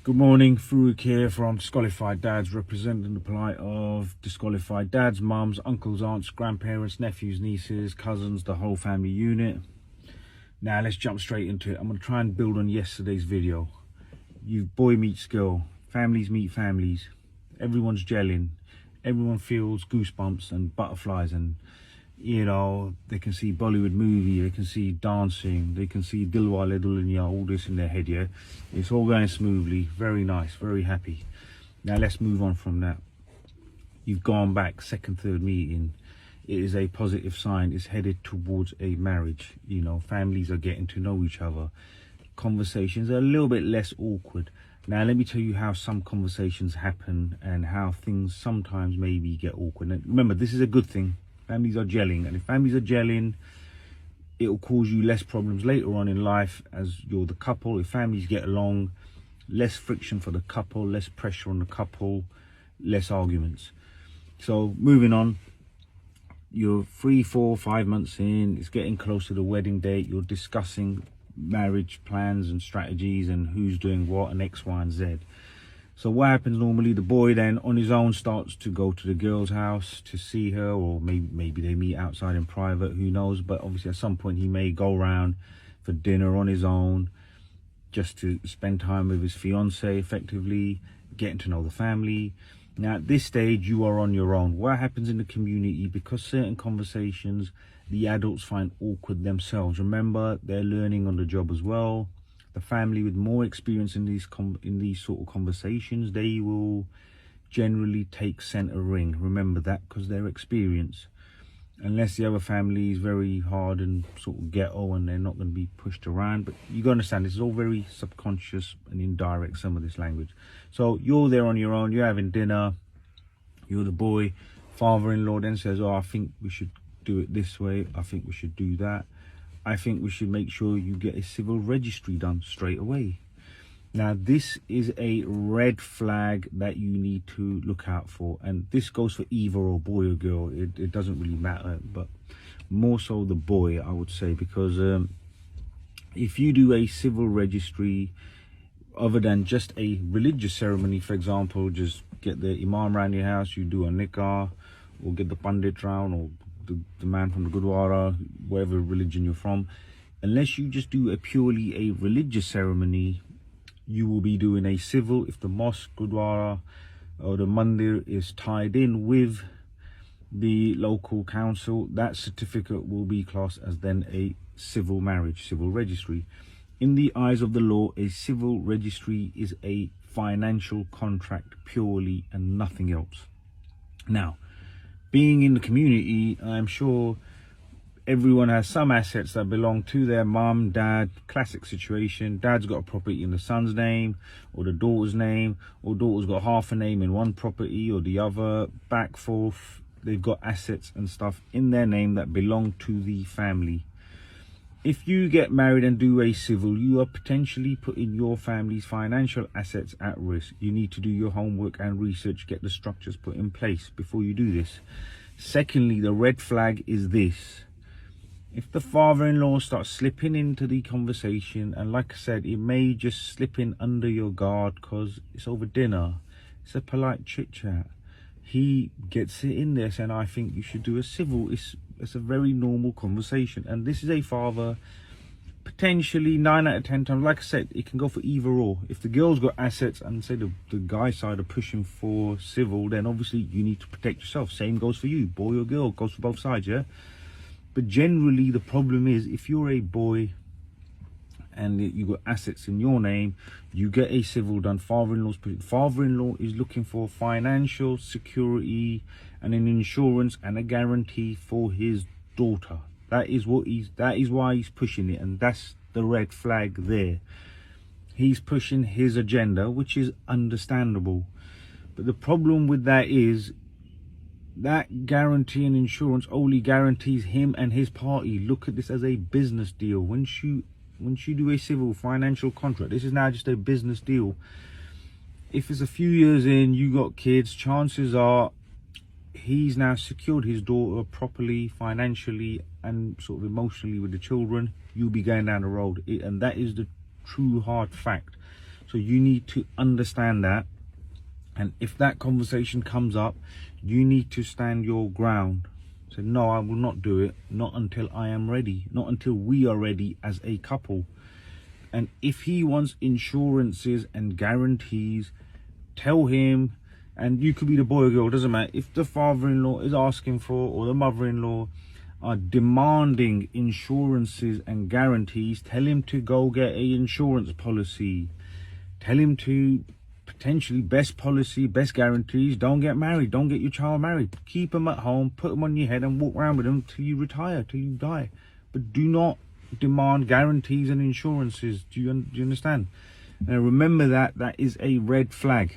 Good morning, Farouk here from Disqualified Dads, representing the plight of disqualified dads, mums, uncles, aunts, grandparents, nephews, nieces, cousins, the whole family unit. Now let's jump straight into it. I'm going to try and build on yesterday's video. Boy meets girl, families meet families, everyone's gelling, everyone feels goosebumps and butterflies, and you know, they can see Bollywood movie, they can see dancing, they can see Dilwale Dulhania, all this in their head, yeah? It's all going smoothly, very nice, very happy. Now let's move on from that. You've gone back, second, third meeting. It is a positive sign, it's headed towards a marriage. You know, families are getting to know each other. Conversations are a little bit less awkward. Now let me tell you how some conversations happen and how things sometimes maybe get awkward. And remember, this is a good thing. Families are gelling, and if families are gelling, it'll cause you less problems later on in life as you're the couple. If families get along, less friction for the couple, less pressure on the couple, less arguments. So moving on, you're 3, 4, 5 months in, it's getting close to the wedding date, you're discussing marriage plans and strategies and who's doing what and X, Y, and Z. So what happens normally, the boy then on his own starts to go to the girl's house to see her, or maybe they meet outside in private, who knows, but obviously at some point he may go around for dinner on his own just to spend time with his fiance, effectively getting to know the family. Now at this stage you are on your own. What happens in the community, because certain conversations the adults find awkward themselves, remember they're learning on the job as well. The family with more experience in these sort of conversations, they will generally take center ring. Remember that, because they're experienced. Unless the other family is very hard and sort of ghetto and they're not going to be pushed around. But you got to understand, this is all very subconscious and indirect, some of this language. So you're there on your own, you're having dinner, you're the boy. Father-in-law then says, oh, I think we should do it this way, I think we should do that. I think we should make sure you get a civil registry done straight away. Now, this is a red flag that you need to look out for. And this goes for either or boy or girl. It doesn't really matter, but more so the boy, I would say, because if you do a civil registry, other than just a religious ceremony, for example, just get the imam around your house, you do a nikah, or get the pandit round, or the man from the Gurdwara, whatever religion you're from, unless you just do a purely a religious ceremony, you will be doing a civil. If the mosque, Gurdwara, or the mandir is tied in with the local council, that certificate will be classed as then a civil marriage, civil registry. In the eyes of the law, a civil registry is a financial contract purely and nothing else. Now, being in the community, I'm sure everyone has some assets that belong to their mum, dad. Classic situation, dad's got a property in the son's name or the daughter's name, or daughter's got half a name in one property or the other, back, forth. They've got assets and stuff in their name that belong to the family. If you get married and do a civil, you are potentially putting your family's financial assets at risk. You need to do your homework and research, get the structures put in place before you do this. Secondly, the red flag is this. If the father-in-law starts slipping into the conversation, and like I said, it may just slip in under your guard because it's over dinner, it's a polite chit-chat, he gets it in there saying, I think you should do a civil. It's a very normal conversation, and this is a father, potentially 9 out of 10 times, like I said, it can go for either or. If the girl's got assets and say the guy side are pushing for civil, then obviously you need to protect yourself. Same goes for you, boy or girl, goes for both sides, yeah? But generally the problem is, if you're a boy and you got assets in your name, you get a civil done, father-in-law is looking for financial security and an insurance and a guarantee for his daughter. That is why he's pushing it, and that's the red flag there. He's pushing his agenda, which is understandable. But the problem with that is that guarantee and insurance only guarantees him and his party. Look at this as a business deal. Once you do a civil financial contract, this is now just a business deal. If it's a few years in, you got kids, chances are he's now secured his daughter properly, financially and sort of emotionally with the children. You'll be going down the road, and that is the true hard fact. So you need to understand that. And if that conversation comes up, you need to stand your ground. Say, no, I will not do it. Not until I am ready. Not until we are ready as a couple. And if he wants insurances and guarantees, tell him. And you could be the boy or girl, doesn't matter. If the father-in-law is asking for, or the mother-in-law are demanding insurances and guarantees, tell him to go get a insurance policy. Tell him to potentially best policy, best guarantees. Don't get married. Don't get your child married. Keep him at home, put him on your head and walk around with him till you retire, till you die. But do not demand guarantees and insurances. Do you understand? And remember that is a red flag.